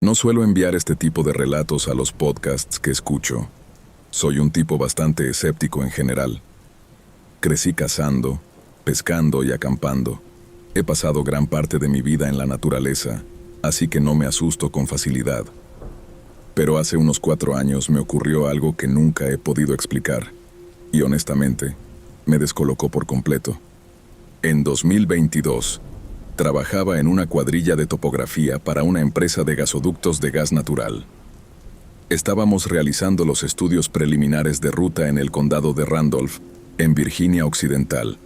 No suelo enviar este tipo de relatos a los podcasts que escucho. Soy un tipo bastante escéptico en general. Crecí cazando, pescando y acampando. He pasado gran parte de mi vida en la naturaleza, así que no me asusto con facilidad. Pero hace unos 4 años me ocurrió algo que nunca he podido explicar, y honestamente, me descolocó por completo. En 2022, trabajaba en una cuadrilla de topografía para una empresa de gasoductos de gas natural. Estábamos realizando los estudios preliminares de ruta en el condado de Randolph, en Virginia Occidental.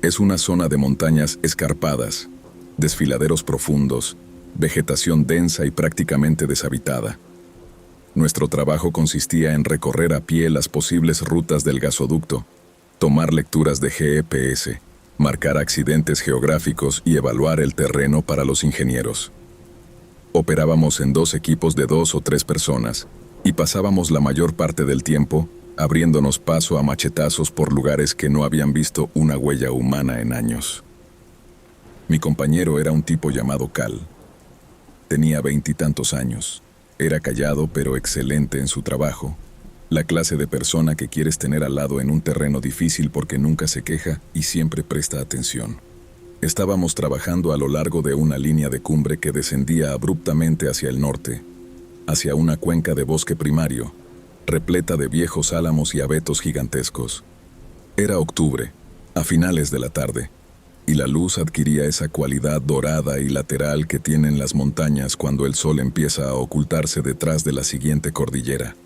Es una zona de montañas escarpadas, desfiladeros profundos, vegetación densa y prácticamente deshabitada. Nuestro trabajo consistía en recorrer a pie las posibles rutas del gasoducto, tomar lecturas de GPS, marcar accidentes geográficos y evaluar el terreno para los ingenieros. Operábamos en 2 equipos de 2 o 3 personas y pasábamos la mayor parte del tiempo abriéndonos paso a machetazos por lugares que no habían visto una huella humana en años. Mi compañero era un tipo llamado Cal. Tenía 20 y tantos años. Era callado pero excelente en su trabajo. La clase de persona que quieres tener al lado en un terreno difícil porque nunca se queja y siempre presta atención. Estábamos trabajando a lo largo de una línea de cumbre que descendía abruptamente hacia el norte, hacia una cuenca de bosque primario, repleta de viejos álamos y abetos gigantescos. Era octubre, a finales de la tarde, y la luz adquiría esa cualidad dorada y lateral que tienen las montañas cuando el sol empieza a ocultarse detrás de la siguiente cordillera.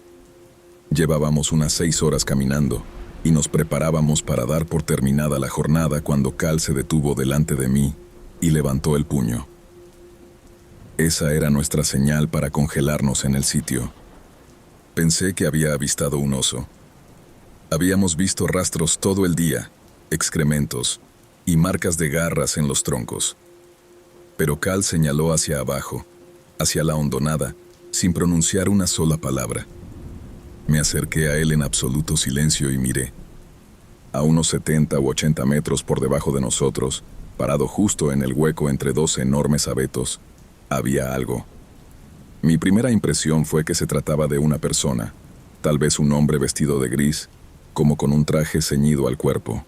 Llevábamos unas 6 horas caminando y nos preparábamos para dar por terminada la jornada cuando Cal se detuvo delante de mí y levantó el puño. Esa era nuestra señal para congelarnos en el sitio. Pensé que había avistado un oso. Habíamos visto rastros todo el día, excrementos y marcas de garras en los troncos. Pero Cal señaló hacia abajo, hacia la hondonada, sin pronunciar una sola palabra. Me acerqué a él en absoluto silencio y miré. A unos 70 u 80 metros por debajo de nosotros, parado justo en el hueco entre 2 enormes abetos, había algo. Mi primera impresión fue que se trataba de una persona, tal vez un hombre vestido de gris, como con un traje ceñido al cuerpo.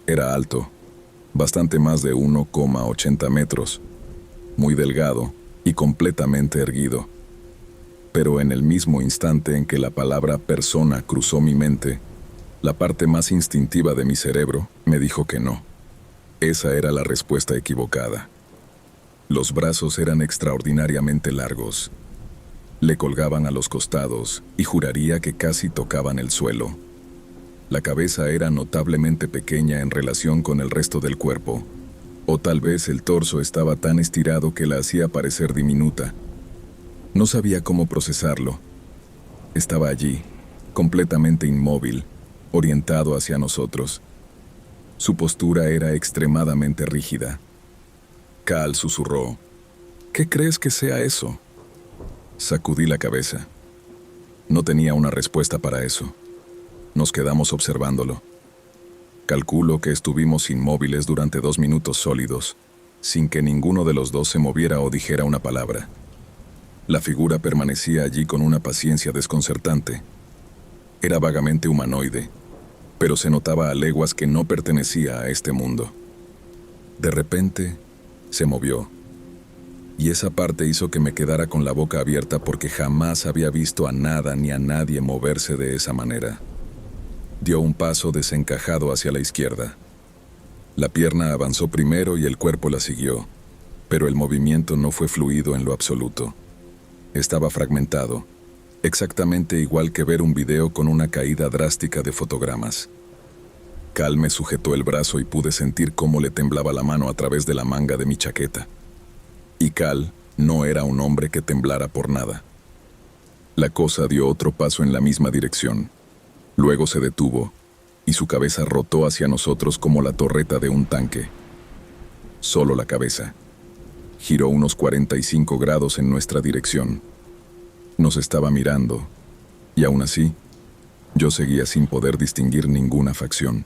Era alto, bastante más de 1,80 metros, muy delgado y completamente erguido. Pero en el mismo instante en que la palabra persona cruzó mi mente, la parte más instintiva de mi cerebro me dijo que no. Esa era la respuesta equivocada. Los brazos eran extraordinariamente largos. Le colgaban a los costados y juraría que casi tocaban el suelo. La cabeza era notablemente pequeña en relación con el resto del cuerpo, o tal vez el torso estaba tan estirado que la hacía parecer diminuta. No sabía cómo procesarlo. Estaba allí, completamente inmóvil, orientado hacia nosotros. Su postura era extremadamente rígida. Cal susurró: ¿Qué crees que sea eso? Sacudí la cabeza. No tenía una respuesta para eso. Nos quedamos observándolo. Calculo que estuvimos inmóviles durante 2 minutos sólidos, sin que ninguno de los dos se moviera o dijera una palabra. La figura permanecía allí con una paciencia desconcertante. Era vagamente humanoide, pero se notaba a leguas que no pertenecía a este mundo. De repente, se movió, y esa parte hizo que me quedara con la boca abierta porque jamás había visto a nada ni a nadie moverse de esa manera. Dio un paso desencajado hacia la izquierda. La pierna avanzó primero y el cuerpo la siguió, pero el movimiento no fue fluido en lo absoluto. Estaba fragmentado, exactamente igual que ver un video con una caída drástica de fotogramas. Cal me sujetó el brazo y pude sentir cómo le temblaba la mano a través de la manga de mi chaqueta. Y Cal no era un hombre que temblara por nada. La cosa dio otro paso en la misma dirección. Luego se detuvo, y su cabeza rotó hacia nosotros como la torreta de un tanque. Solo la cabeza. Giró unos 45 grados en nuestra dirección. Nos estaba mirando, y aún así, yo seguía sin poder distinguir ninguna facción.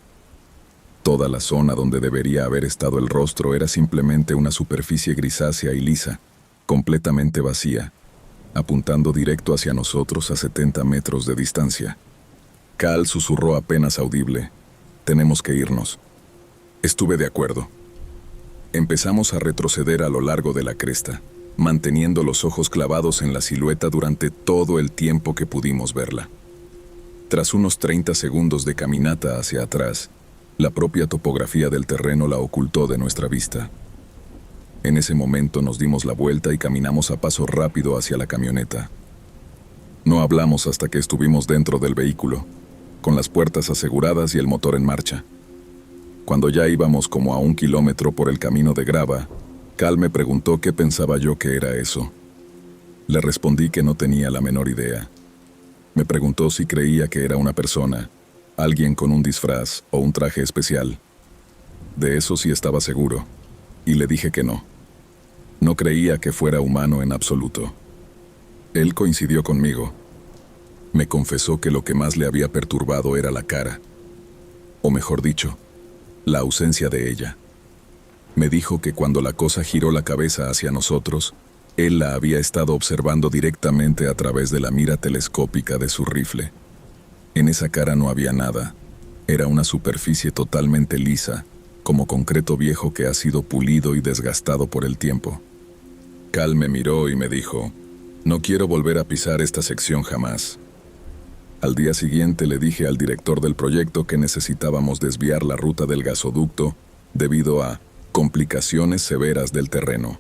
Toda la zona donde debería haber estado el rostro era simplemente una superficie grisácea y lisa, completamente vacía, apuntando directo hacia nosotros a 70 metros de distancia. Cal susurró apenas audible: «Tenemos que irnos». Estuve de acuerdo. Empezamos a retroceder a lo largo de la cresta, manteniendo los ojos clavados en la silueta durante todo el tiempo que pudimos verla. Tras unos 30 segundos de caminata hacia atrás, la propia topografía del terreno la ocultó de nuestra vista. En ese momento nos dimos la vuelta y caminamos a paso rápido hacia la camioneta. No hablamos hasta que estuvimos dentro del vehículo, con las puertas aseguradas y el motor en marcha. Cuando ya íbamos como a 1 kilómetro por el camino de grava, Cal me preguntó qué pensaba yo que era eso. Le respondí que no tenía la menor idea. Me preguntó si creía que era una persona, alguien con un disfraz o un traje especial. De eso sí estaba seguro, y le dije que no. No creía que fuera humano en absoluto. Él coincidió conmigo. Me confesó que lo que más le había perturbado era la cara, o mejor dicho, la ausencia de ella. Me dijo que cuando la cosa giró la cabeza hacia nosotros, él la había estado observando directamente a través de la mira telescópica de su rifle. En esa cara no había nada. Era una superficie totalmente lisa, como concreto viejo que ha sido pulido y desgastado por el tiempo. Cal me miró y me dijo: «No quiero volver a pisar esta sección jamás». Al día siguiente le dije al director del proyecto que necesitábamos desviar la ruta del gasoducto debido a complicaciones severas del terreno.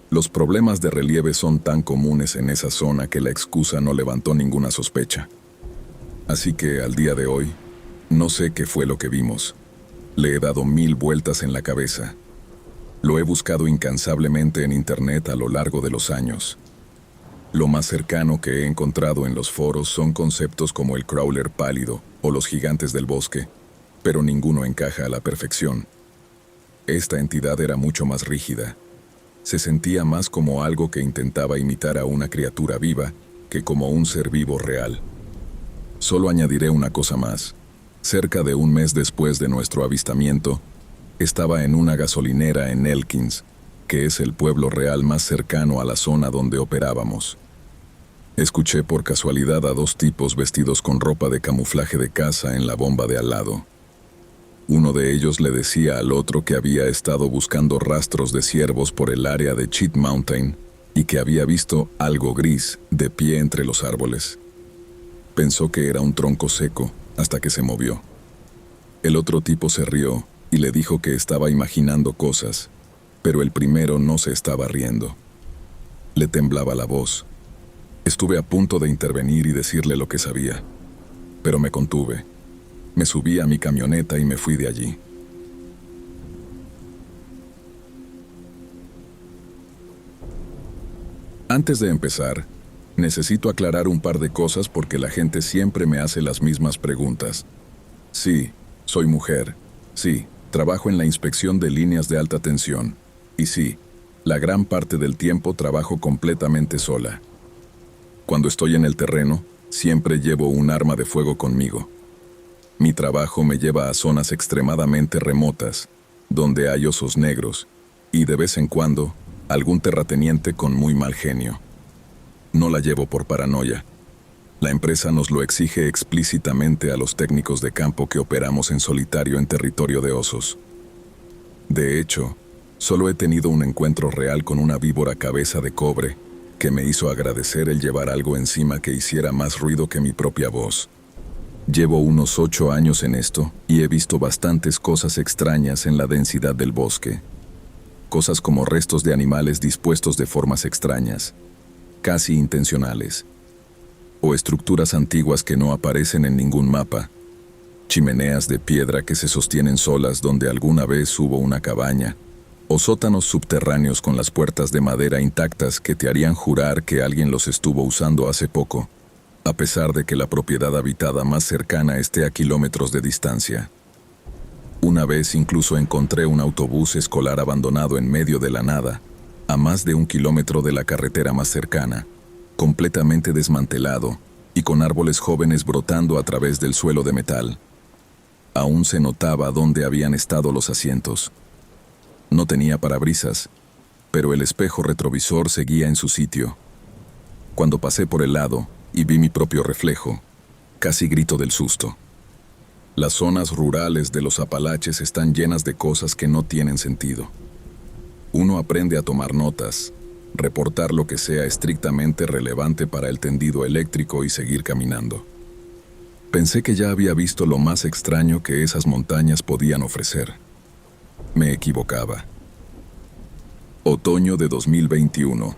Los problemas de relieve son tan comunes en esa zona que la excusa no levantó ninguna sospecha. Así que, al día de hoy, no sé qué fue lo que vimos. Le he dado 1000 vueltas en la cabeza. Lo he buscado incansablemente en internet a lo largo de los años. Lo más cercano que he encontrado en los foros son conceptos como el crawler pálido o los gigantes del bosque, pero ninguno encaja a la perfección. Esta entidad era mucho más rígida. Se sentía más como algo que intentaba imitar a una criatura viva que como un ser vivo real. Solo añadiré una cosa más. Cerca de 1 mes después de nuestro avistamiento, estaba en una gasolinera en Elkins, que es el pueblo real más cercano a la zona donde operábamos. Escuché por casualidad a 2 tipos vestidos con ropa de camuflaje de caza en la bomba de al lado. Uno de ellos le decía al otro que había estado buscando rastros de ciervos por el área de Cheat Mountain y que había visto algo gris de pie entre los árboles. Pensó que era un tronco seco hasta que se movió. El otro tipo se rió y le dijo que estaba imaginando cosas, pero el primero no se estaba riendo. Le temblaba la voz. Estuve a punto de intervenir y decirle lo que sabía, pero me contuve. Me subí a mi camioneta y me fui de allí. Antes de empezar, necesito aclarar un par de cosas porque la gente siempre me hace las mismas preguntas. Sí, soy mujer. Sí, trabajo en la inspección de líneas de alta tensión. Y sí, la gran parte del tiempo trabajo completamente sola. Cuando estoy en el terreno, siempre llevo un arma de fuego conmigo. Mi trabajo me lleva a zonas extremadamente remotas, donde hay osos negros, y de vez en cuando, algún terrateniente con muy mal genio. No la llevo por paranoia. La empresa nos lo exige explícitamente a los técnicos de campo que operamos en solitario en territorio de osos. De hecho, solo he tenido un encuentro real con una víbora cabeza de cobre que me hizo agradecer el llevar algo encima que hiciera más ruido que mi propia voz. Llevo unos 8 años en esto y he visto bastantes cosas extrañas en la densidad del bosque. Cosas como restos de animales dispuestos de formas extrañas, casi intencionales, o estructuras antiguas que no aparecen en ningún mapa, chimeneas de piedra que se sostienen solas donde alguna vez hubo una cabaña, o sótanos subterráneos con las puertas de madera intactas que te harían jurar que alguien los estuvo usando hace poco, a pesar de que la propiedad habitada más cercana esté a kilómetros de distancia. Una vez incluso encontré un autobús escolar abandonado en medio de la nada, a más de 1 kilómetro de la carretera más cercana, completamente desmantelado y con árboles jóvenes brotando a través del suelo de metal. Aún se notaba dónde habían estado los asientos. No tenía parabrisas, pero el espejo retrovisor seguía en su sitio. Cuando pasé por el lado y vi mi propio reflejo, casi grito del susto. Las zonas rurales de los Apalaches están llenas de cosas que no tienen sentido. Uno aprende a tomar notas, reportar lo que sea estrictamente relevante para el tendido eléctrico y seguir caminando. Pensé que ya había visto lo más extraño que esas montañas podían ofrecer. Me equivocaba. Otoño de 2021.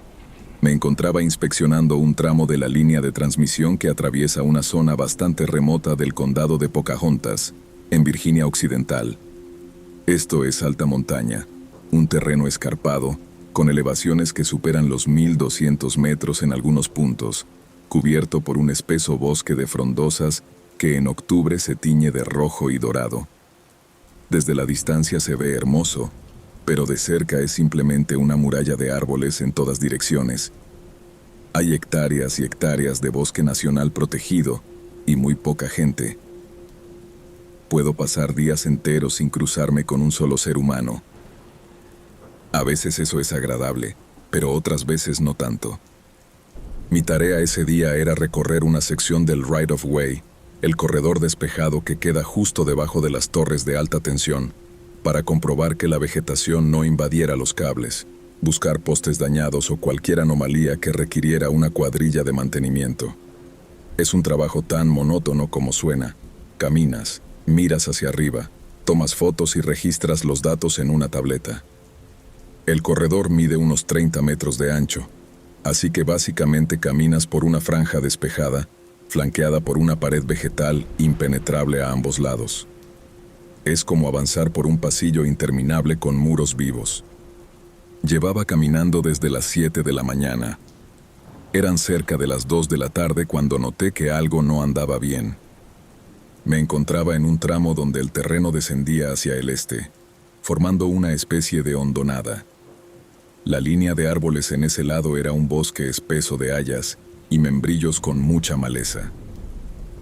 Me encontraba inspeccionando un tramo de la línea de transmisión que atraviesa una zona bastante remota del condado de Pocahontas, en Virginia Occidental. Esto es alta montaña, un terreno escarpado, con elevaciones que superan los 1200 metros en algunos puntos, cubierto por un espeso bosque de frondosas que en octubre se tiñe de rojo y dorado. Desde la distancia se ve hermoso, pero de cerca es simplemente una muralla de árboles en todas direcciones. Hay hectáreas y hectáreas de bosque nacional protegido y muy poca gente. Puedo pasar días enteros sin cruzarme con un solo ser humano. A veces eso es agradable, pero otras veces no tanto. Mi tarea ese día era recorrer una sección del Right of Way, el corredor despejado que queda justo debajo de las torres de alta tensión, para comprobar que la vegetación no invadiera los cables, buscar postes dañados o cualquier anomalía que requiriera una cuadrilla de mantenimiento. Es un trabajo tan monótono como suena. Caminas, miras hacia arriba, tomas fotos y registras los datos en una tableta. El corredor mide unos 30 metros de ancho, así que básicamente caminas por una franja despejada, flanqueada por una pared vegetal impenetrable a ambos lados. Es como avanzar por un pasillo interminable con muros vivos. Llevaba caminando desde las 7 de la mañana. Eran cerca de las 2 de la tarde cuando noté que algo no andaba bien. Me encontraba en un tramo donde el terreno descendía hacia el este, formando una especie de hondonada. La línea de árboles en ese lado era un bosque espeso de hayas y membrillos con mucha maleza.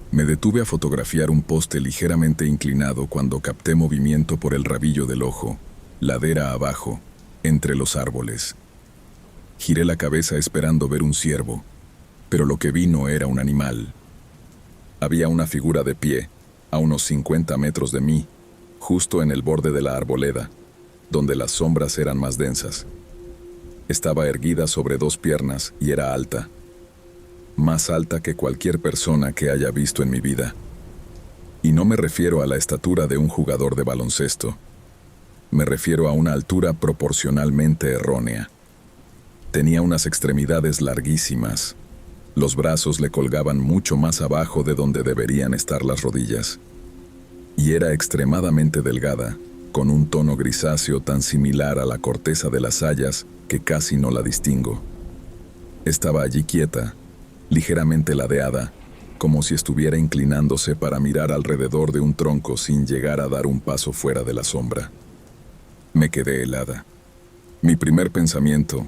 Me detuve a fotografiar un poste ligeramente inclinado cuando capté movimiento por el rabillo del ojo, ladera abajo, entre los árboles. Giré la cabeza esperando ver un ciervo, pero lo que vi no era un animal. Había una figura de pie, a unos 50 metros de mí, justo en el borde de la arboleda, donde las sombras eran más densas. Estaba erguida sobre 2 piernas y era alta. Más alta que cualquier persona que haya visto en mi vida. Y no me refiero a la estatura de un jugador de baloncesto. Me refiero a una altura proporcionalmente errónea. Tenía unas extremidades larguísimas. Los brazos le colgaban mucho más abajo de donde deberían estar las rodillas. Y era extremadamente delgada, con un tono grisáceo tan similar a la corteza de las hayas que casi no la distingo. Estaba allí quieta, ligeramente ladeada, como si estuviera inclinándose para mirar alrededor de un tronco sin llegar a dar un paso fuera de la sombra. Me quedé helada. Mi primer pensamiento,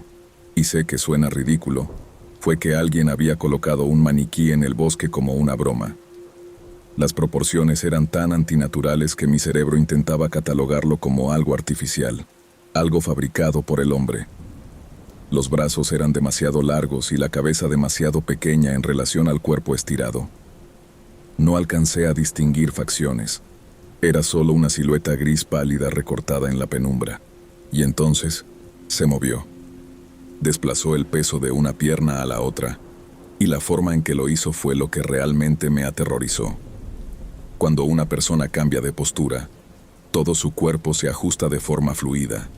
y sé que suena ridículo, fue que alguien había colocado un maniquí en el bosque como una broma. Las proporciones eran tan antinaturales que mi cerebro intentaba catalogarlo como algo artificial, algo fabricado por el hombre. Los brazos eran demasiado largos y la cabeza demasiado pequeña en relación al cuerpo estirado. No alcancé a distinguir facciones. Era solo una silueta gris pálida recortada en la penumbra. Y entonces, se movió. Desplazó el peso de una pierna a la otra, y la forma en que lo hizo fue lo que realmente me aterrorizó. Cuando una persona cambia de postura, todo su cuerpo se ajusta de forma fluida.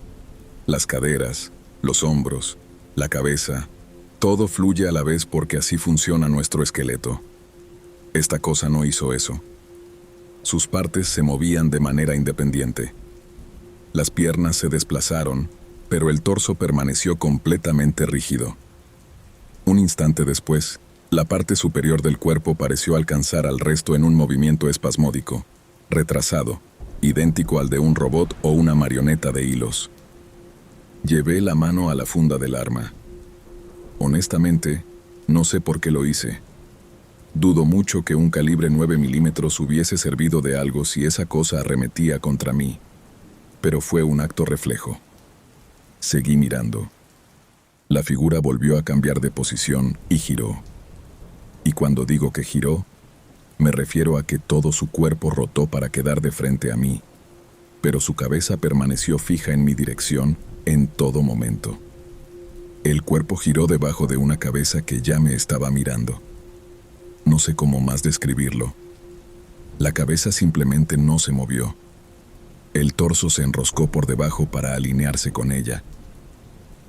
Las caderas, los hombros, la cabeza, todo fluye a la vez porque así funciona nuestro esqueleto. Esta cosa no hizo eso. Sus partes se movían de manera independiente. Las piernas se desplazaron, pero el torso permaneció completamente rígido. Un instante después, la parte superior del cuerpo pareció alcanzar al resto en un movimiento espasmódico, retrasado, idéntico al de un robot o una marioneta de hilos. Llevé la mano a la funda del arma. Honestamente, no sé por qué lo hice. Dudo mucho que un calibre 9 milímetros hubiese servido de algo si esa cosa arremetía contra mí, pero fue un acto reflejo. Seguí mirando. La figura volvió a cambiar de posición y giró. Y cuando digo que giró, me refiero a que todo su cuerpo rotó para quedar de frente a mí, pero su cabeza permaneció fija en mi dirección en todo momento. El cuerpo giró debajo de una cabeza que ya me estaba mirando. No sé cómo más describirlo. La cabeza simplemente no se movió. El torso se enroscó por debajo para alinearse con ella.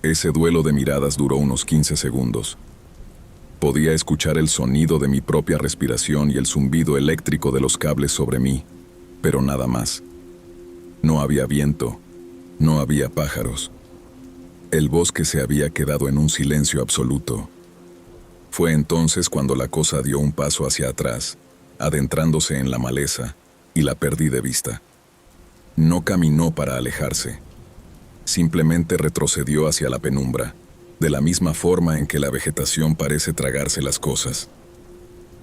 Ese duelo de miradas duró unos 15 segundos. Podía escuchar el sonido de mi propia respiración y el zumbido eléctrico de los cables sobre mí, pero nada más. No había viento, no había pájaros. El bosque se había quedado en un silencio absoluto. Fue entonces cuando la cosa dio un paso hacia atrás, adentrándose en la maleza, y la perdí de vista. No caminó para alejarse. Simplemente retrocedió hacia la penumbra, de la misma forma en que la vegetación parece tragarse las cosas.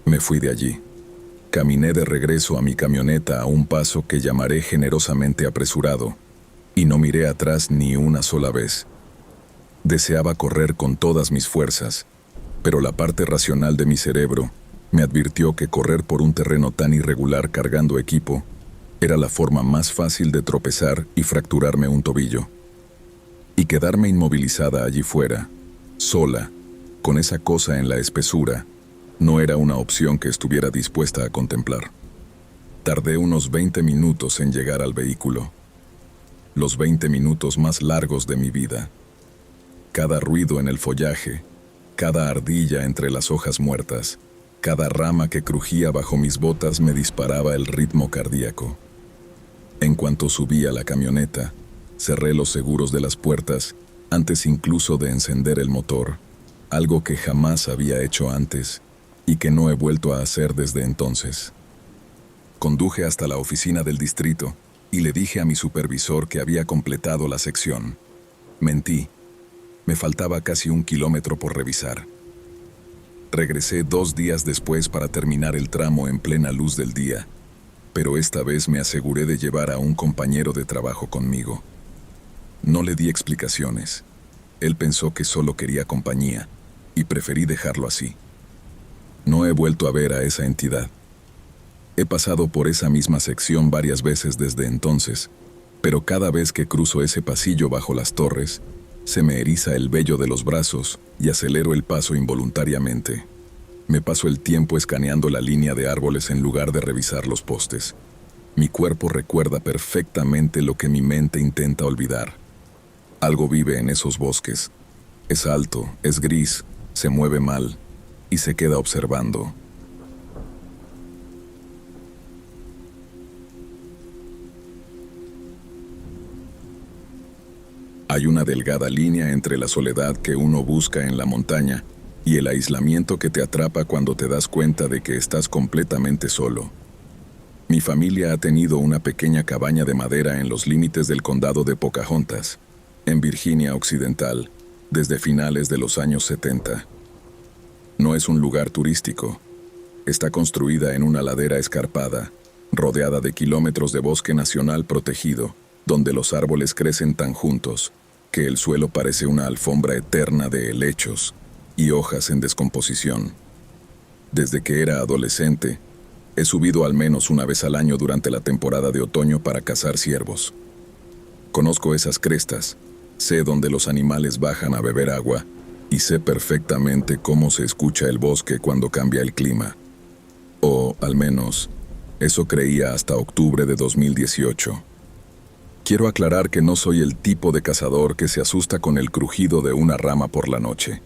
Me fui de allí. Caminé de regreso a mi camioneta a un paso que llamaré generosamente apresurado, y no miré atrás ni una sola vez. Deseaba correr con todas mis fuerzas, pero la parte racional de mi cerebro me advirtió que correr por un terreno tan irregular cargando equipo era la forma más fácil de tropezar y fracturarme un tobillo. Y quedarme inmovilizada allí fuera, sola, con esa cosa en la espesura, no era una opción que estuviera dispuesta a contemplar. Tardé unos 20 minutos en llegar al vehículo. Los 20 minutos más largos de mi vida. Cada ruido en el follaje, cada ardilla entre las hojas muertas, cada rama que crujía bajo mis botas me disparaba el ritmo cardíaco. En cuanto subí a la camioneta, cerré los seguros de las puertas antes incluso de encender el motor, algo que jamás había hecho antes y que no he vuelto a hacer desde entonces. Conduje hasta la oficina del distrito y le dije a mi supervisor que había completado la sección. Mentí. Me faltaba casi 1 kilómetro por revisar. Regresé 2 días después para terminar el tramo en plena luz del día, pero esta vez me aseguré de llevar a un compañero de trabajo conmigo. No le di explicaciones. Él pensó que solo quería compañía, y preferí dejarlo así. No he vuelto a ver a esa entidad. He pasado por esa misma sección varias veces desde entonces, pero cada vez que cruzo ese pasillo bajo las torres, se me eriza el vello de los brazos y acelero el paso involuntariamente. Me paso el tiempo escaneando la línea de árboles en lugar de revisar los postes. Mi cuerpo recuerda perfectamente lo que mi mente intenta olvidar. Algo vive en esos bosques. Es alto, es gris, se mueve mal y se queda observando. Hay una delgada línea entre la soledad que uno busca en la montaña y el aislamiento que te atrapa cuando te das cuenta de que estás completamente solo. Mi familia ha tenido una pequeña cabaña de madera en los límites del condado de Pocahontas, en Virginia Occidental, desde finales de los años 70. No es un lugar turístico. Está construida en una ladera escarpada, rodeada de kilómetros de bosque nacional protegido, donde los árboles crecen tan juntos que el suelo parece una alfombra eterna de helechos y hojas en descomposición. Desde que era adolescente, he subido al menos una vez al año durante la temporada de otoño para cazar ciervos. Conozco esas crestas, sé dónde los animales bajan a beber agua y sé perfectamente cómo se escucha el bosque cuando cambia el clima. O, al menos, eso creía hasta octubre de 2018. Quiero aclarar que no soy el tipo de cazador que se asusta con el crujido de una rama por la noche.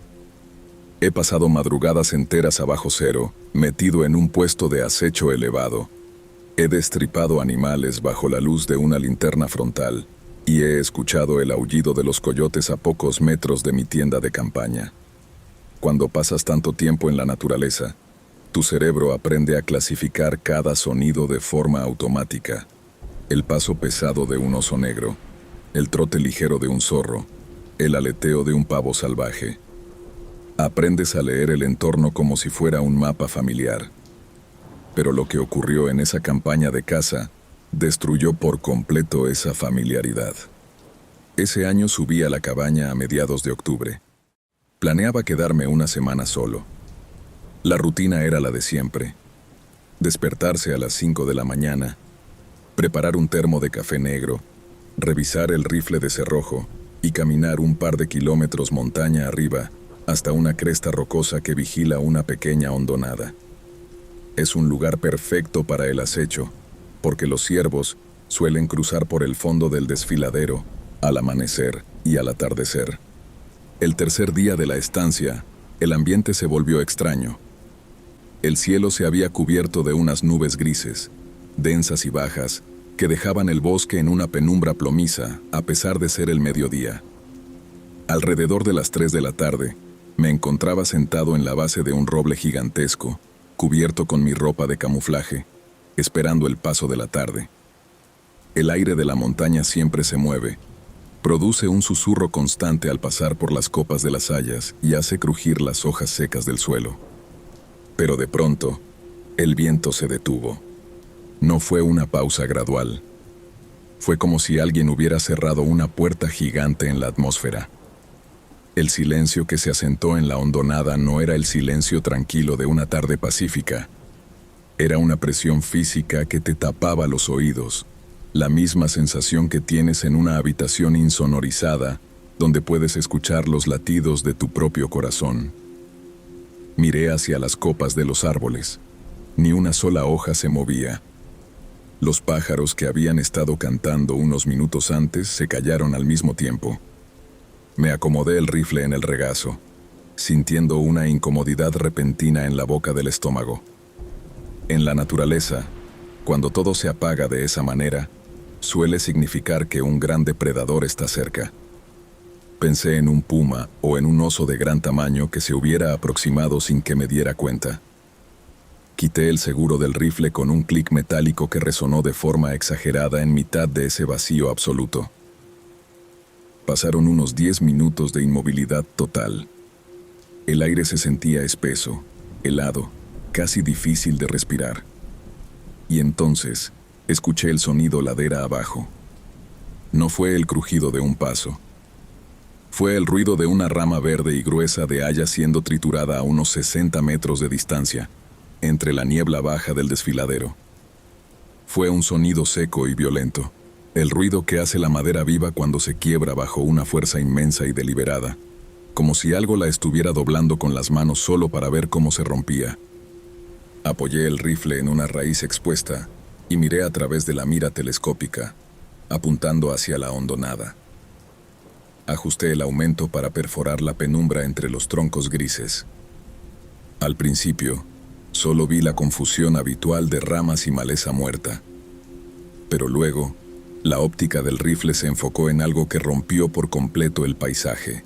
He pasado madrugadas enteras a bajo cero, metido en un puesto de acecho elevado. He destripado animales bajo la luz de una linterna frontal y he escuchado el aullido de los coyotes a pocos metros de mi tienda de campaña. Cuando pasas tanto tiempo en la naturaleza, tu cerebro aprende a clasificar cada sonido de forma automática. El paso pesado de un oso negro, el trote ligero de un zorro, el aleteo de un pavo salvaje. Aprendes a leer el entorno como si fuera un mapa familiar. Pero lo que ocurrió en esa campaña de caza destruyó por completo esa familiaridad. Ese año subí a la cabaña a mediados de octubre. Planeaba quedarme una semana solo. La rutina era la de siempre. Despertarse a las 5 de la mañana, preparar un termo de café negro, revisar el rifle de cerrojo y caminar un par de kilómetros montaña arriba hasta una cresta rocosa que vigila una pequeña hondonada. Es un lugar perfecto para el acecho, porque los ciervos suelen cruzar por el fondo del desfiladero al amanecer y al atardecer. El tercer día de la estancia, el ambiente se volvió extraño. El cielo se había cubierto de unas nubes grises, densas y bajas, que dejaban el bosque en una penumbra plomiza, a pesar de ser el mediodía. Alrededor de las 3 de la tarde, me encontraba sentado en la base de un roble gigantesco, cubierto con mi ropa de camuflaje, esperando el paso de la tarde. El aire de la montaña siempre se mueve, produce un susurro constante al pasar por las copas de las hayas y hace crujir las hojas secas del suelo. Pero de pronto, el viento se detuvo. No fue una pausa gradual. Fue como si alguien hubiera cerrado una puerta gigante en la atmósfera. El silencio que se asentó en la hondonada no era el silencio tranquilo de una tarde pacífica. Era una presión física que te tapaba los oídos, la misma sensación que tienes en una habitación insonorizada, donde puedes escuchar los latidos de tu propio corazón. Miré hacia las copas de los árboles. Ni una sola hoja se movía. Los pájaros que habían estado cantando unos minutos antes se callaron al mismo tiempo. Me acomodé el rifle en el regazo, sintiendo una incomodidad repentina en la boca del estómago. En la naturaleza, cuando todo se apaga de esa manera, suele significar que un gran depredador está cerca. Pensé en un puma o en un oso de gran tamaño que se hubiera aproximado sin que me diera cuenta. Quité el seguro del rifle con un clic metálico que resonó de forma exagerada en mitad de ese vacío absoluto. Pasaron unos 10 minutos de inmovilidad total. El aire se sentía espeso, helado, casi difícil de respirar. Y entonces, escuché el sonido ladera abajo. No fue el crujido de un paso. Fue el ruido de una rama verde y gruesa de haya siendo triturada a unos 60 metros de distancia, entre la niebla baja del desfiladero. Fue un sonido seco y violento, el ruido que hace la madera viva cuando se quiebra bajo una fuerza inmensa y deliberada, como si algo la estuviera doblando con las manos solo para ver cómo se rompía. Apoyé el rifle en una raíz expuesta y miré a través de la mira telescópica, apuntando hacia la hondonada. Ajusté el aumento para perforar la penumbra entre los troncos grises. Al principio, solo vi la confusión habitual de ramas y maleza muerta. Pero luego, la óptica del rifle se enfocó en algo que rompió por completo el paisaje.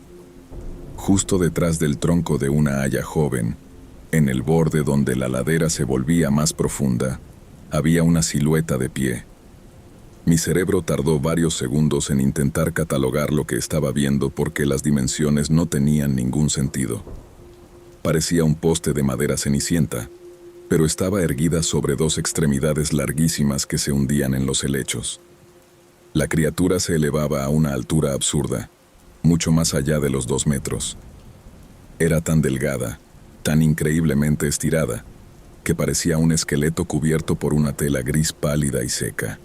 Justo detrás del tronco de una haya joven, en el borde donde la ladera se volvía más profunda, había una silueta de pie. Mi cerebro tardó varios segundos en intentar catalogar lo que estaba viendo porque las dimensiones no tenían ningún sentido. Parecía un poste de madera cenicienta, pero estaba erguida sobre dos extremidades larguísimas que se hundían en los helechos. La criatura se elevaba a una altura absurda, mucho más allá de los 2 metros. Era tan delgada, tan increíblemente estirada, que parecía un esqueleto cubierto por una tela gris pálida y seca.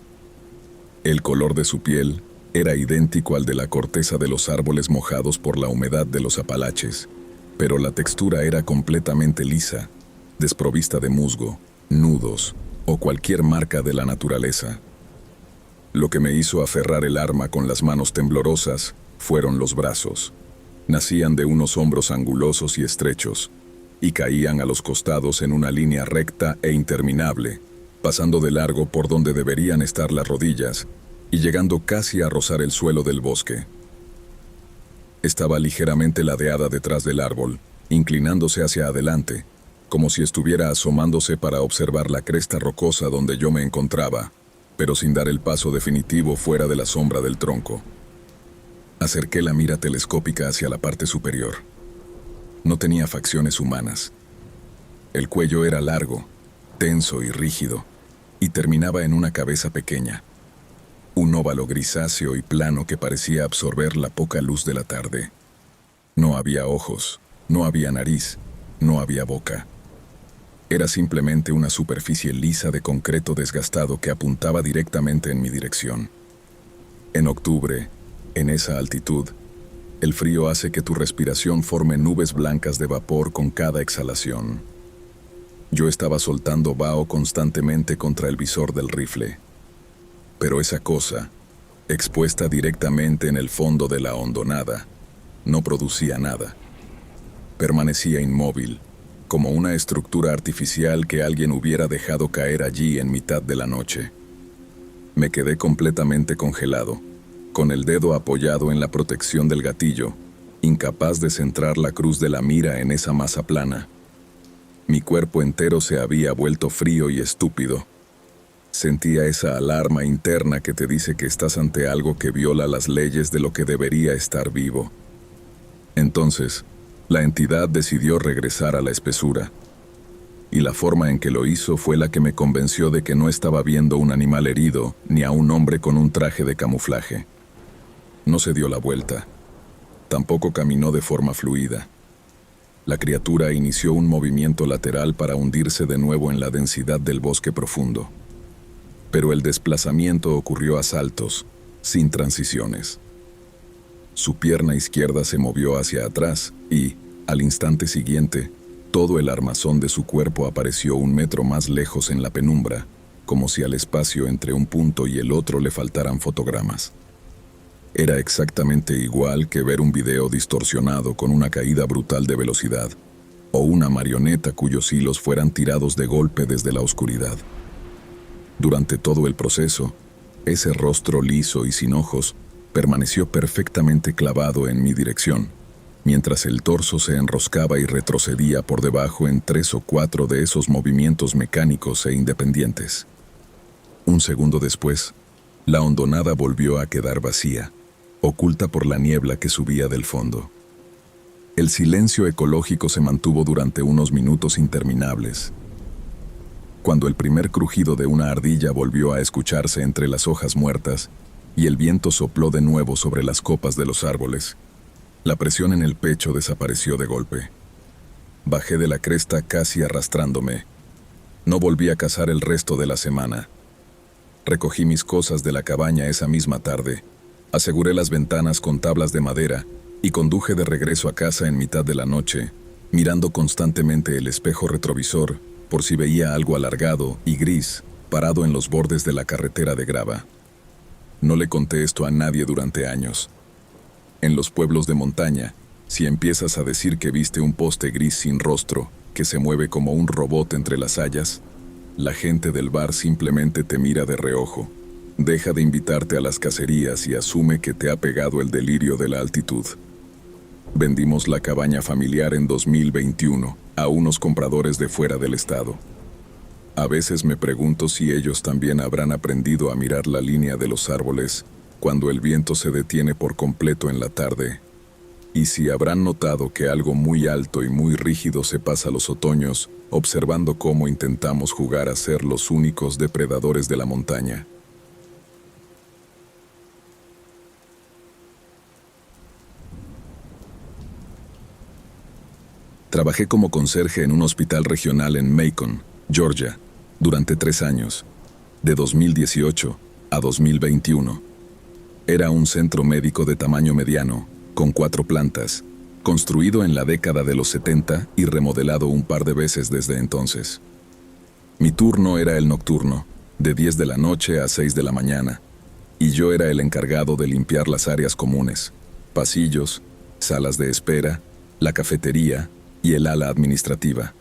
El color de su piel era idéntico al de la corteza de los árboles mojados por la humedad de los Apalaches, pero la textura era completamente lisa, desprovista de musgo, nudos o cualquier marca de la naturaleza. Lo que me hizo aferrar el arma con las manos temblorosas fueron los brazos. Nacían de unos hombros angulosos y estrechos, y caían a los costados en una línea recta e interminable, pasando de largo por donde deberían estar las rodillas y llegando casi a rozar el suelo del bosque. Estaba ligeramente ladeada detrás del árbol, inclinándose hacia adelante, como si estuviera asomándose para observar la cresta rocosa donde yo me encontraba, pero sin dar el paso definitivo fuera de la sombra del tronco. Acerqué la mira telescópica hacia la parte superior. No tenía facciones humanas. El cuello era largo, tenso y rígido, y terminaba en una cabeza pequeña. un óvalo grisáceo y plano que parecía absorber la poca luz de la tarde. No había ojos, no había nariz, no había boca. Era simplemente una superficie lisa de concreto desgastado que apuntaba directamente en mi dirección. En octubre, en esa altitud, el frío hace que tu respiración forme nubes blancas de vapor con cada exhalación. Yo estaba soltando vaho constantemente contra el visor del rifle. Pero esa cosa, expuesta directamente en el fondo de la hondonada, no producía nada. Permanecía inmóvil, como una estructura artificial que alguien hubiera dejado caer allí en mitad de la noche. Me quedé completamente congelado, con el dedo apoyado en la protección del gatillo, incapaz de centrar la cruz de la mira en esa masa plana. Mi cuerpo entero se había vuelto frío y estúpido. Sentía esa alarma interna que te dice que estás ante algo que viola las leyes de lo que debería estar vivo. Entonces, la entidad decidió regresar a la espesura. Y la forma en que lo hizo fue la que me convenció de que no estaba viendo un animal herido ni a un hombre con un traje de camuflaje. No se dio la vuelta. Tampoco caminó de forma fluida. La criatura inició un movimiento lateral para hundirse de nuevo en la densidad del bosque profundo. Pero el desplazamiento ocurrió a saltos, sin transiciones. Su pierna izquierda se movió hacia atrás y, al instante siguiente, todo el armazón de su cuerpo apareció 1 metro más lejos en la penumbra, como si al espacio entre un punto y el otro le faltaran fotogramas. Era exactamente igual que ver un video distorsionado con una caída brutal de velocidad, o una marioneta cuyos hilos fueran tirados de golpe desde la oscuridad. Durante todo el proceso, ese rostro liso y sin ojos permaneció perfectamente clavado en mi dirección, mientras el torso se enroscaba y retrocedía por debajo en 3 o 4 de esos movimientos mecánicos e independientes. Un segundo después, la hondonada volvió a quedar vacía, oculta por la niebla que subía del fondo. El silencio ecológico se mantuvo durante unos minutos interminables. Cuando el primer crujido de una ardilla volvió a escucharse entre las hojas muertas y el viento sopló de nuevo sobre las copas de los árboles, la presión en el pecho desapareció de golpe. Bajé de la cresta casi arrastrándome. No volví a cazar el resto de la semana. Recogí mis cosas de la cabaña esa misma tarde, aseguré las ventanas con tablas de madera y conduje de regreso a casa en mitad de la noche, mirando constantemente el espejo retrovisor por si veía algo alargado y gris parado en los bordes de la carretera de grava. No le conté esto a nadie durante años. En los pueblos de montaña, si empiezas a decir que viste un poste gris sin rostro, que se mueve como un robot entre las hayas, la gente del bar simplemente te mira de reojo, deja de invitarte a las cacerías y asume que te ha pegado el delirio de la altitud. Vendimos la cabaña familiar en 2021 a unos compradores de fuera del estado. A veces me pregunto si ellos también habrán aprendido a mirar la línea de los árboles cuando el viento se detiene por completo en la tarde, y si habrán notado que algo muy alto y muy rígido se pasa los otoños, observando cómo intentamos jugar a ser los únicos depredadores de la montaña. Trabajé como conserje en un hospital regional en Macon, Georgia, durante 3 años, de 2018 a 2021. Era un centro médico de tamaño mediano, con 4 plantas, construido en la década de los 70 y remodelado un par de veces desde entonces. Mi turno era el nocturno, de 10 de la noche a 6 de la mañana, y yo era el encargado de limpiar las áreas comunes, pasillos, salas de espera, la cafetería y el ala administrativa.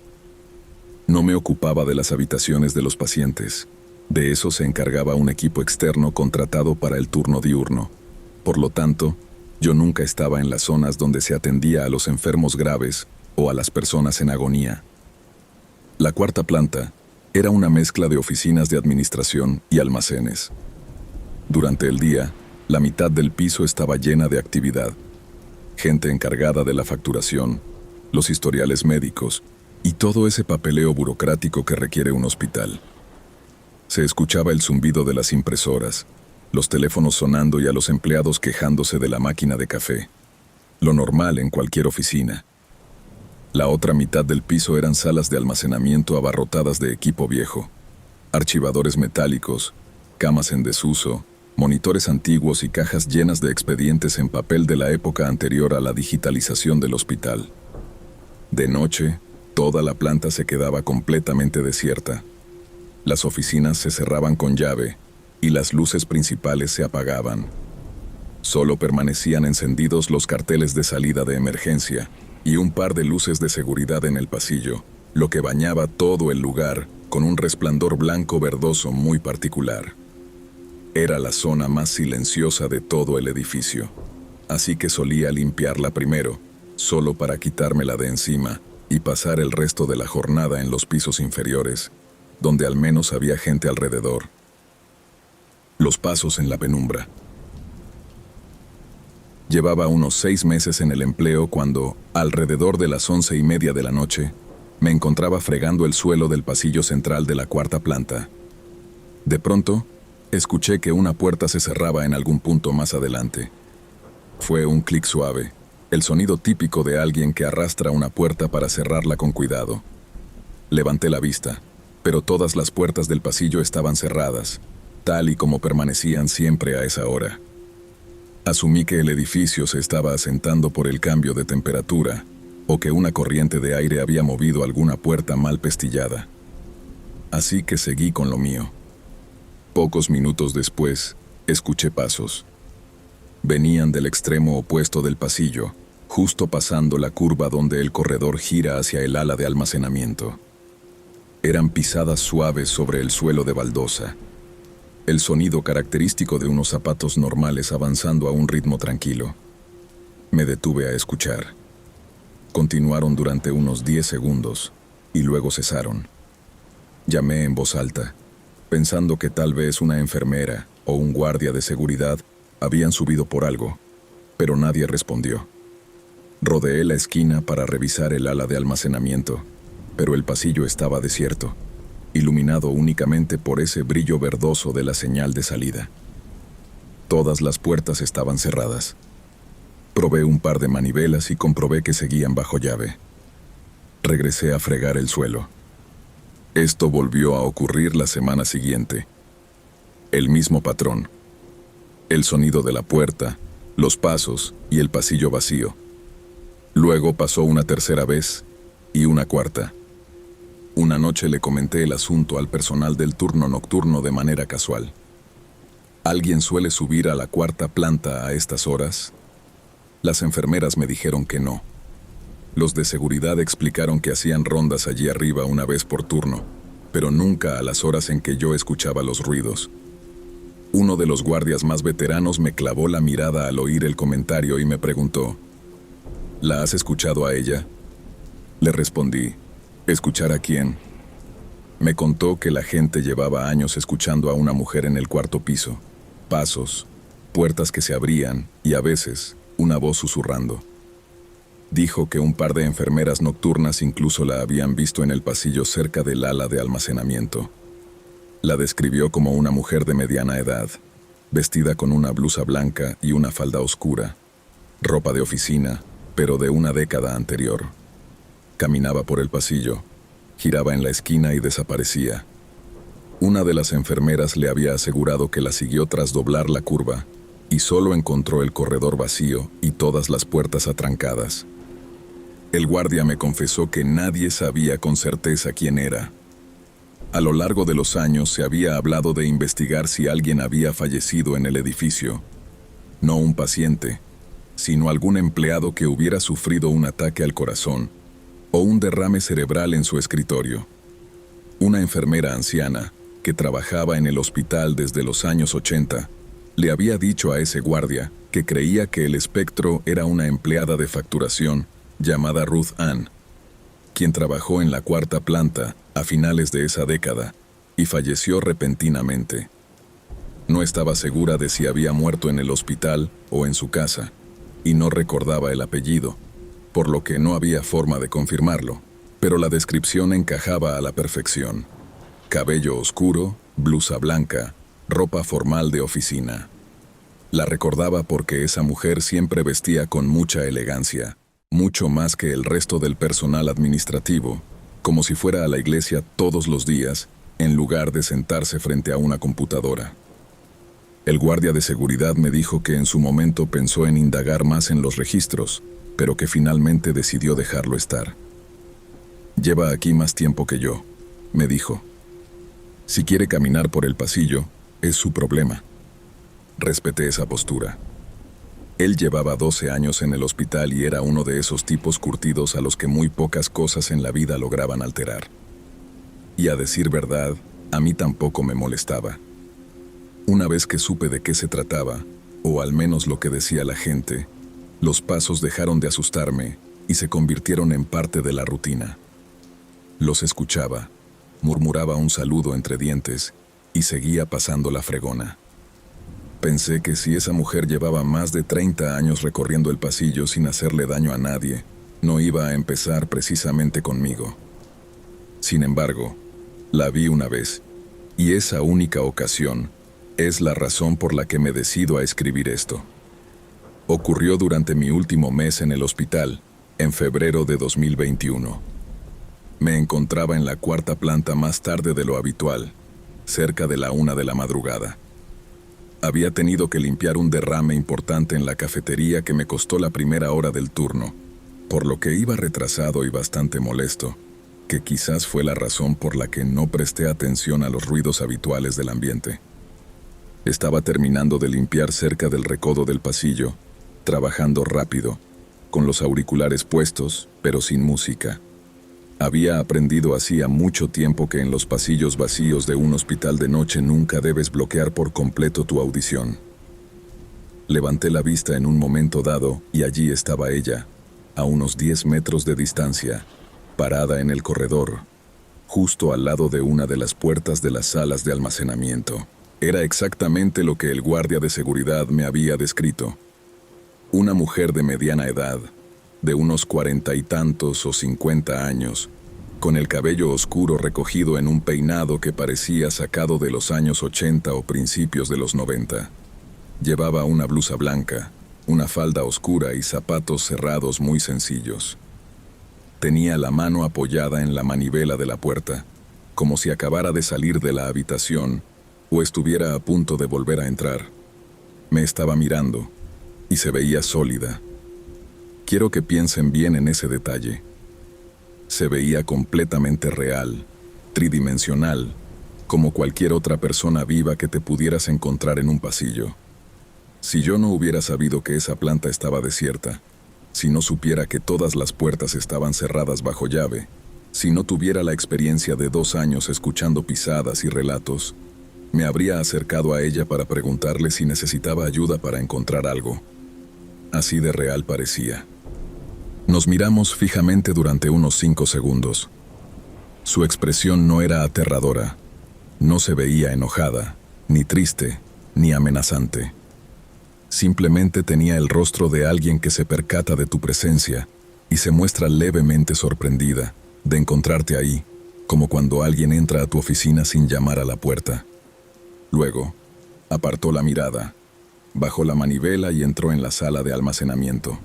No me ocupaba de las habitaciones de los pacientes. De eso se encargaba un equipo externo contratado para el turno diurno. Por lo tanto, yo nunca estaba en las zonas donde se atendía a los enfermos graves o a las personas en agonía. La 4ª planta era una mezcla de oficinas de administración y almacenes. Durante el día, la mitad del piso estaba llena de actividad. Gente encargada de la facturación, los historiales médicos y todo ese papeleo burocrático que requiere un hospital. Se escuchaba el zumbido de las impresoras, los teléfonos sonando y a los empleados quejándose de la máquina de café. Lo normal en cualquier oficina. La otra mitad del piso eran salas de almacenamiento abarrotadas de equipo viejo, archivadores metálicos, camas en desuso, monitores antiguos y cajas llenas de expedientes en papel de la época anterior a la digitalización del hospital. De noche, toda la planta se quedaba completamente desierta. Las oficinas se cerraban con llave y las luces principales se apagaban. Solo permanecían encendidos los carteles de salida de emergencia y un par de luces de seguridad en el pasillo, lo que bañaba todo el lugar con un resplandor blanco verdoso muy particular. Era la zona más silenciosa de todo el edificio, así que solía limpiarla primero, solo para quitármela de encima y pasar el resto de la jornada en los pisos inferiores, donde al menos había gente alrededor. Los pasos en la penumbra. Llevaba unos 6 meses en el empleo cuando, alrededor de las 11:30 de la noche, me encontraba fregando el suelo del pasillo central de la 4ª planta. De pronto, escuché que una puerta se cerraba en algún punto más adelante. Fue un clic suave, el sonido típico de alguien que arrastra una puerta para cerrarla con cuidado. Levanté la vista, pero todas las puertas del pasillo estaban cerradas, tal y como permanecían siempre a esa hora. Asumí que el edificio se estaba asentando por el cambio de temperatura, o que una corriente de aire había movido alguna puerta mal pestillada. Así que seguí con lo mío. Pocos minutos después, escuché pasos. Venían del extremo opuesto del pasillo, justo pasando la curva donde el corredor gira hacia el ala de almacenamiento. Eran pisadas suaves sobre el suelo de baldosa. El sonido característico de unos zapatos normales avanzando a un ritmo tranquilo. Me detuve a escuchar. Continuaron durante unos 10 segundos, y luego cesaron. Llamé en voz alta, pensando que tal vez una enfermera o un guardia de seguridad habían subido por algo, pero nadie respondió. Rodeé la esquina para revisar el ala de almacenamiento, pero el pasillo estaba desierto, iluminado únicamente por ese brillo verdoso de la señal de salida. Todas las puertas estaban cerradas. Probé un par de manivelas y comprobé que seguían bajo llave. Regresé a fregar el suelo. Esto volvió a ocurrir la semana siguiente. El mismo patrón. El sonido de la puerta, los pasos y el pasillo vacío. Luego pasó una tercera vez y una cuarta. Una noche le comenté el asunto al personal del turno nocturno de manera casual. ¿Alguien suele subir a la 4ª planta a estas horas? Las enfermeras me dijeron que no. Los de seguridad explicaron que hacían rondas allí arriba una vez por turno, pero nunca a las horas en que yo escuchaba los ruidos. Uno de los guardias más veteranos me clavó la mirada al oír el comentario y me preguntó, ¿la has escuchado a ella? Le respondí, ¿escuchar a quién? Me contó que la gente llevaba años escuchando a una mujer en el 4º piso, pasos, puertas que se abrían y a veces una voz susurrando. Dijo que un par de enfermeras nocturnas incluso la habían visto en el pasillo cerca del ala de almacenamiento. La describió como una mujer de mediana edad, vestida con una blusa blanca y una falda oscura, ropa de oficina, pero de una década anterior. Caminaba por el pasillo, giraba en la esquina y desaparecía. Una de las enfermeras le había asegurado que la siguió tras doblar la curva y solo encontró el corredor vacío y todas las puertas atrancadas. El guardia me confesó que nadie sabía con certeza quién era. A lo largo de los años se había hablado de investigar si alguien había fallecido en el edificio. No un paciente, sino algún empleado que hubiera sufrido un ataque al corazón o un derrame cerebral en su escritorio. Una enfermera anciana, que trabajaba en el hospital desde los años 80, le había dicho a ese guardia que creía que el espectro era una empleada de facturación llamada Ruth Ann, quien trabajó en la 4ª planta a finales de esa década y falleció repentinamente. No estaba segura de si había muerto en el hospital o en su casa, y no recordaba el apellido, por lo que no había forma de confirmarlo, pero la descripción encajaba a la perfección. Cabello oscuro, blusa blanca, ropa formal de oficina. La recordaba porque esa mujer siempre vestía con mucha elegancia, mucho más que el resto del personal administrativo, como si fuera a la iglesia todos los días, en lugar de sentarse frente a una computadora. El guardia de seguridad me dijo que en su momento pensó en indagar más en los registros, pero que finalmente decidió dejarlo estar. «Lleva aquí más tiempo que yo», me dijo. «Si quiere caminar por el pasillo, es su problema». Respeté esa postura. Él llevaba 12 años en el hospital y era uno de esos tipos curtidos a los que muy pocas cosas en la vida lograban alterar. Y a decir verdad, a mí tampoco me molestaba. Una vez que supe de qué se trataba, o al menos lo que decía la gente, los pasos dejaron de asustarme y se convirtieron en parte de la rutina. Los escuchaba, murmuraba un saludo entre dientes y seguía pasando la fregona. Pensé que si esa mujer llevaba más de 30 años recorriendo el pasillo sin hacerle daño a nadie, no iba a empezar precisamente conmigo. Sin embargo, la vi una vez, y esa única ocasión es la razón por la que me decido a escribir esto. Ocurrió durante mi último mes en el hospital, en febrero de 2021. Me encontraba en la 4ª planta más tarde de lo habitual, cerca de la 1 de la madrugada. Había tenido que limpiar un derrame importante en la cafetería que me costó la primera hora del turno, por lo que iba retrasado y bastante molesto, que quizás fue la razón por la que no presté atención a los ruidos habituales del ambiente. Estaba terminando de limpiar cerca del recodo del pasillo, trabajando rápido, con los auriculares puestos, pero sin música. Había aprendido hacía mucho tiempo que en los pasillos vacíos de un hospital de noche nunca debes bloquear por completo tu audición. Levanté la vista en un momento dado y allí estaba ella, a unos 10 metros de distancia, parada en el corredor, justo al lado de una de las puertas de las salas de almacenamiento. Era exactamente lo que el guardia de seguridad me había descrito. Una mujer de mediana edad, de unos 40 y tantos o 50 años, con el cabello oscuro recogido en un peinado que parecía sacado de los años 80 o principios de los 90. Llevaba una blusa blanca, una falda oscura y zapatos cerrados muy sencillos. Tenía la mano apoyada en la manivela de la puerta, como si acabara de salir de la habitación o estuviera a punto de volver a entrar. Me estaba mirando y se veía sólida. Quiero que piensen bien en ese detalle. Se veía completamente real, tridimensional, como cualquier otra persona viva que te pudieras encontrar en un pasillo. Si yo no hubiera sabido que esa planta estaba desierta, si no supiera que todas las puertas estaban cerradas bajo llave, si no tuviera la experiencia de 2 años escuchando pisadas y relatos, me habría acercado a ella para preguntarle si necesitaba ayuda para encontrar algo. Así de real parecía. Nos miramos fijamente durante unos 5 segundos. Su expresión no era aterradora. No se veía enojada, ni triste, ni amenazante. Simplemente tenía el rostro de alguien que se percata de tu presencia y se muestra levemente sorprendida de encontrarte ahí, como cuando alguien entra a tu oficina sin llamar a la puerta. Luego, apartó la mirada, bajó la manivela y entró en la sala de almacenamiento.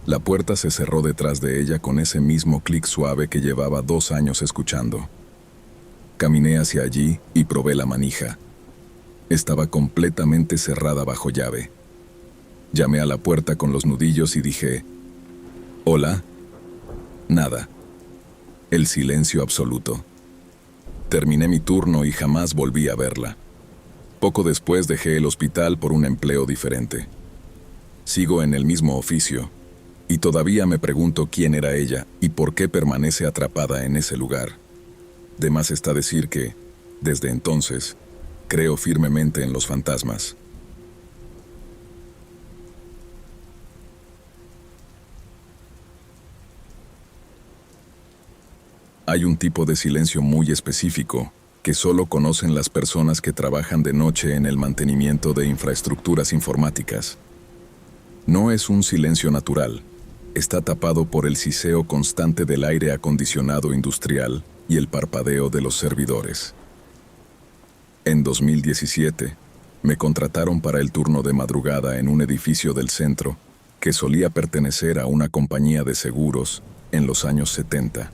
La puerta se cerró detrás de ella con ese mismo clic suave que llevaba 2 años escuchando. Caminé hacia allí y probé la manija. Estaba completamente cerrada bajo llave. Llamé a la puerta con los nudillos y dije, «¿Hola?» Nada. El silencio absoluto. Terminé mi turno y jamás volví a verla. Poco después dejé el hospital por un empleo diferente. Sigo en el mismo oficio, y todavía me pregunto quién era ella y por qué permanece atrapada en ese lugar. De más está decir que, desde entonces, creo firmemente en los fantasmas. Hay un tipo de silencio muy específico que solo conocen las personas que trabajan de noche en el mantenimiento de infraestructuras informáticas. No es un silencio natural. Está tapado por el siseo constante del aire acondicionado industrial y el parpadeo de los servidores. En 2017, me contrataron para el turno de madrugada en un edificio del centro que solía pertenecer a una compañía de seguros en los años 70.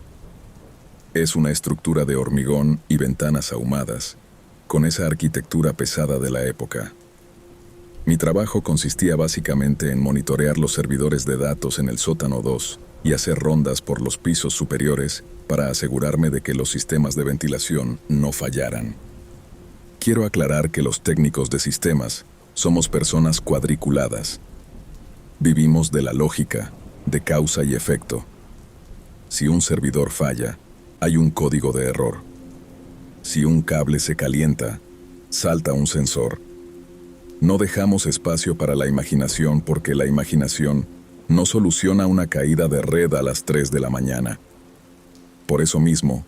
Es una estructura de hormigón y ventanas ahumadas, con esa arquitectura pesada de la época. Mi trabajo consistía básicamente en monitorear los servidores de datos en el sótano 2 y hacer rondas por los pisos superiores para asegurarme de que los sistemas de ventilación no fallaran. Quiero aclarar que los técnicos de sistemas somos personas cuadriculadas. Vivimos de la lógica, de causa y efecto. Si un servidor falla, hay un código de error. Si un cable se calienta, salta un sensor. No dejamos espacio para la imaginación porque la imaginación no soluciona una caída de red a las 3 de la mañana. Por eso mismo,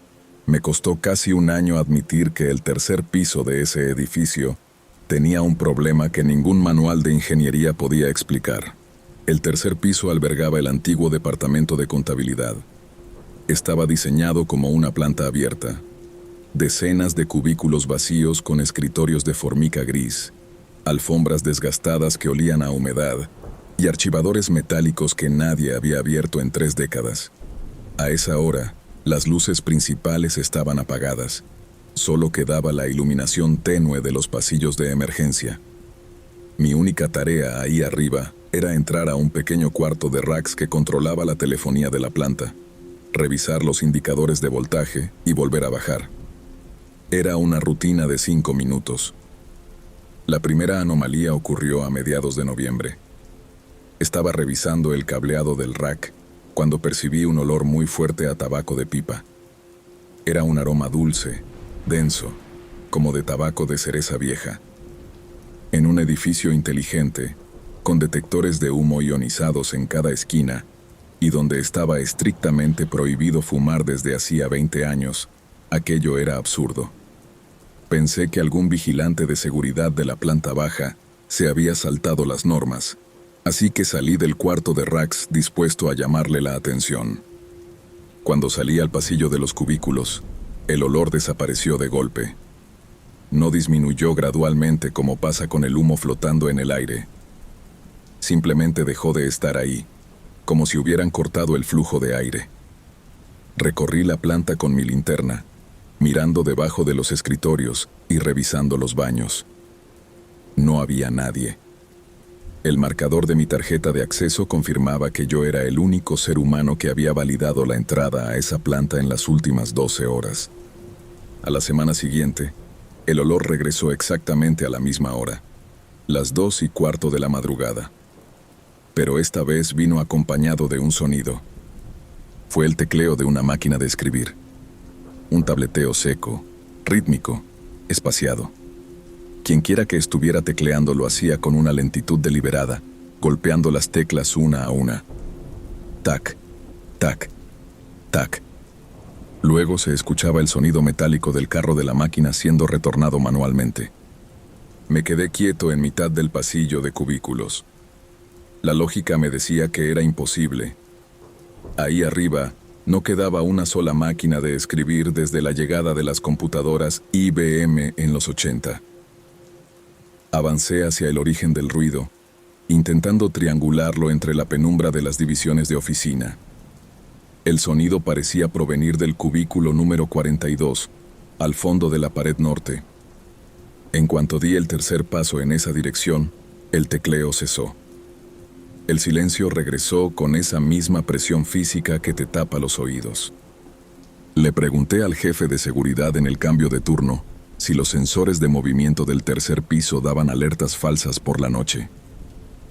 me costó casi un año admitir que el tercer piso de ese edificio tenía un problema que ningún manual de ingeniería podía explicar. El tercer piso albergaba el antiguo departamento de contabilidad. Estaba diseñado como una planta abierta. Decenas de cubículos vacíos con escritorios de formica gris, alfombras desgastadas que olían a humedad y archivadores metálicos que nadie había abierto en 3 décadas. A esa hora, las luces principales estaban apagadas. Solo quedaba la iluminación tenue de los pasillos de emergencia. Mi única tarea ahí arriba era entrar a un pequeño cuarto de racks que controlaba la telefonía de la planta, revisar los indicadores de voltaje y volver a bajar. Era una rutina de 5 minutos. La primera anomalía ocurrió a mediados de noviembre. Estaba revisando el cableado del rack cuando percibí un olor muy fuerte a tabaco de pipa. Era un aroma dulce, denso, como de tabaco de cereza vieja. En un edificio inteligente, con detectores de humo ionizados en cada esquina, y donde estaba estrictamente prohibido fumar desde hacía 20 años, aquello era absurdo. Pensé que algún vigilante de seguridad de la planta baja se había saltado las normas, así que salí del cuarto de racks dispuesto a llamarle la atención. Cuando salí al pasillo de los cubículos, el olor desapareció de golpe. No disminuyó gradualmente como pasa con el humo flotando en el aire. Simplemente dejó de estar ahí, como si hubieran cortado el flujo de aire. Recorrí la planta con mi linterna, mirando debajo de los escritorios y revisando los baños. No había nadie. El marcador de mi tarjeta de acceso confirmaba que yo era el único ser humano que había validado la entrada a esa planta en las últimas 12 horas. A la semana siguiente, el olor regresó exactamente a la misma hora, las 2:15 de la madrugada. Pero esta vez vino acompañado de un sonido. Fue el tecleo de una máquina de escribir. Un tableteo seco, rítmico, espaciado. Quienquiera que estuviera tecleando lo hacía con una lentitud deliberada, golpeando las teclas una a una. Tac, tac, tac. Luego se escuchaba el sonido metálico del carro de la máquina siendo retornado manualmente. Me quedé quieto en mitad del pasillo de cubículos. La lógica me decía que era imposible. Ahí arriba no quedaba una sola máquina de escribir desde la llegada de las computadoras IBM en los 80. Avancé hacia el origen del ruido, intentando triangularlo entre la penumbra de las divisiones de oficina. El sonido parecía provenir del cubículo número 42, al fondo de la pared norte. En cuanto di el tercer paso en esa dirección, el tecleo cesó. El silencio regresó con esa misma presión física que te tapa los oídos. Le pregunté al jefe de seguridad en el cambio de turno si los sensores de movimiento del tercer piso daban alertas falsas por la noche.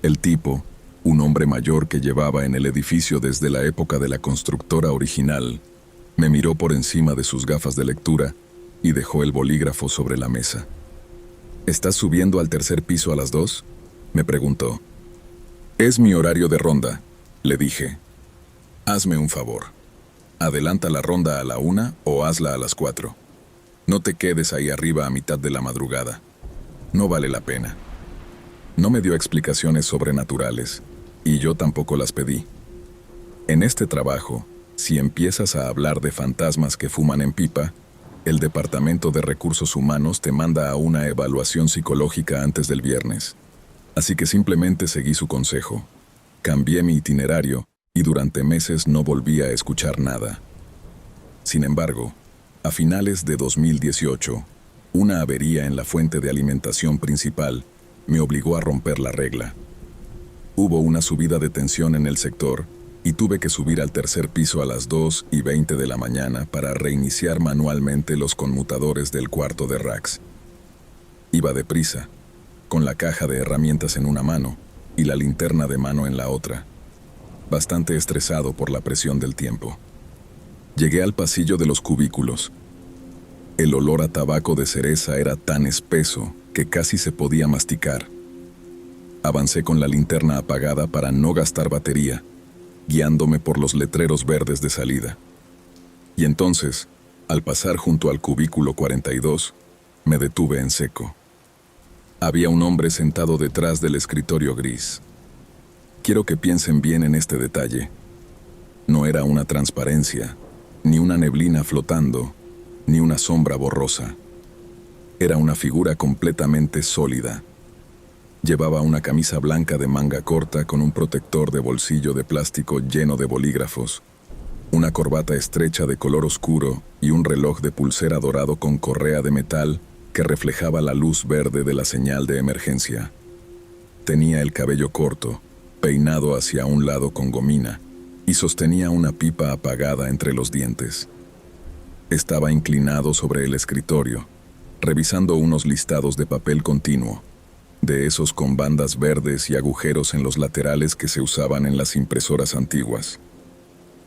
El tipo, un hombre mayor que llevaba en el edificio desde la época de la constructora original, me miró por encima de sus gafas de lectura y dejó el bolígrafo sobre la mesa. ¿Estás subiendo al tercer piso a las 2? Me preguntó. Es mi horario de ronda, le dije. Hazme un favor. Adelanta la ronda a la 1 o hazla a las 4. No te quedes ahí arriba a mitad de la madrugada. No vale la pena. No me dio explicaciones sobrenaturales, y yo tampoco las pedí. En este trabajo, si empiezas a hablar de fantasmas que fuman en pipa, El Departamento de Recursos Humanos te manda a una evaluación psicológica antes del viernes. Así que simplemente seguí su consejo. Cambié mi itinerario y durante meses no volví a escuchar nada. Sin embargo, a finales de 2018, una avería en la fuente de alimentación principal me obligó a romper la regla. Hubo una subida de tensión en el sector y tuve que subir al tercer piso a las 2:20 de la mañana para reiniciar manualmente los conmutadores del cuarto de racks. Iba deprisa, con la caja de herramientas en una mano y la linterna de mano en la otra, bastante estresado por la presión del tiempo. Llegué al pasillo de los cubículos. El olor a tabaco de cereza era tan espeso que casi se podía masticar. Avancé con la linterna apagada para no gastar batería, guiándome por los letreros verdes de salida. Y entonces, al pasar junto al cubículo 42, me detuve en seco. Había un hombre sentado detrás del escritorio gris. Quiero que piensen bien en este detalle. No era una transparencia, ni una neblina flotando, ni una sombra borrosa. Era una figura completamente sólida. Llevaba una camisa blanca de manga corta con un protector de bolsillo de plástico lleno de bolígrafos, una corbata estrecha de color oscuro y un reloj de pulsera dorado con correa de metal que reflejaba la luz verde de la señal de emergencia. Tenía el cabello corto, peinado hacia un lado con gomina, y sostenía una pipa apagada entre los dientes. Estaba inclinado sobre el escritorio, revisando unos listados de papel continuo, de esos con bandas verdes y agujeros en los laterales que se usaban en las impresoras antiguas.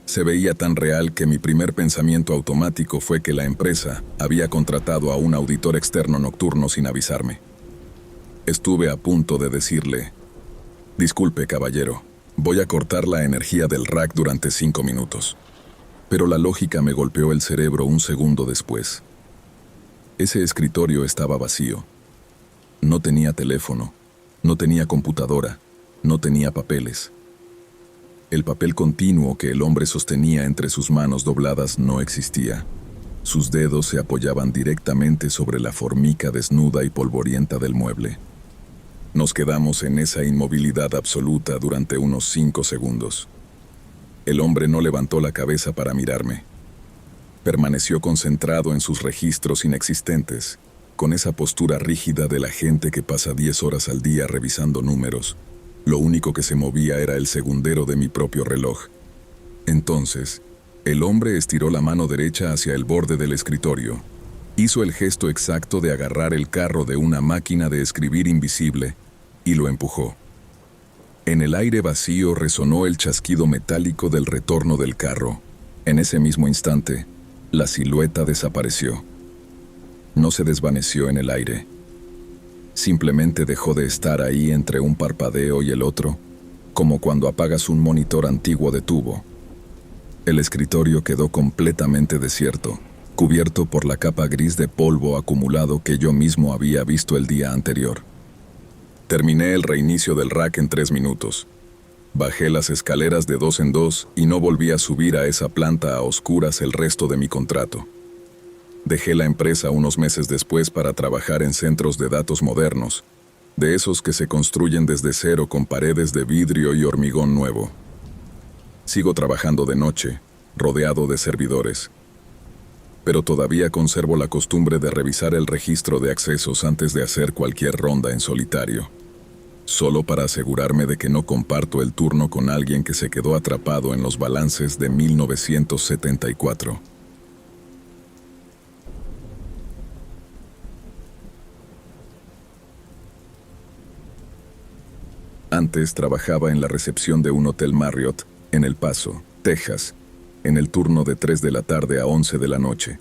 Se veía tan real que mi primer pensamiento automático fue que la empresa había contratado a un auditor externo nocturno sin avisarme. Estuve a punto de decirle: «Disculpe, caballero, voy a cortar la energía del rack durante 5 minutos». Pero la lógica me golpeó el cerebro un segundo después. Ese escritorio estaba vacío. No tenía teléfono, no tenía computadora, no tenía papeles. El papel continuo que el hombre sostenía entre sus manos dobladas no existía. Sus dedos se apoyaban directamente sobre la formica desnuda y polvorienta del mueble. Nos quedamos en esa inmovilidad absoluta durante unos 5 segundos. El hombre no levantó la cabeza para mirarme. Permaneció concentrado en sus registros inexistentes, con esa postura rígida de la gente que pasa 10 horas al día revisando números. Lo único que se movía era el segundero de mi propio reloj. Entonces, el hombre estiró la mano derecha hacia el borde del escritorio. Hizo el gesto exacto de agarrar el carro de una máquina de escribir invisible y lo empujó. En el aire vacío resonó el chasquido metálico del retorno del carro. En ese mismo instante, la silueta desapareció. No se desvaneció en el aire. Simplemente dejó de estar ahí entre un parpadeo y el otro, como cuando apagas un monitor antiguo de tubo. El escritorio quedó completamente desierto, cubierto por la capa gris de polvo acumulado que yo mismo había visto el día anterior. Terminé el reinicio del rack en 3 minutos. Bajé las escaleras de 2 en 2 y no volví a subir a esa planta a oscuras el resto de mi contrato. Dejé la empresa unos meses después para trabajar en centros de datos modernos, de esos que se construyen desde cero con paredes de vidrio y hormigón nuevo. Sigo trabajando de noche, rodeado de servidores. Pero todavía conservo la costumbre de revisar el registro de accesos antes de hacer cualquier ronda en solitario, solo para asegurarme de que no comparto el turno con alguien que se quedó atrapado en los balances de 1974. Antes trabajaba en la recepción de un hotel Marriott, en El Paso, Texas, en el turno de 3 de la tarde a 11 de la noche.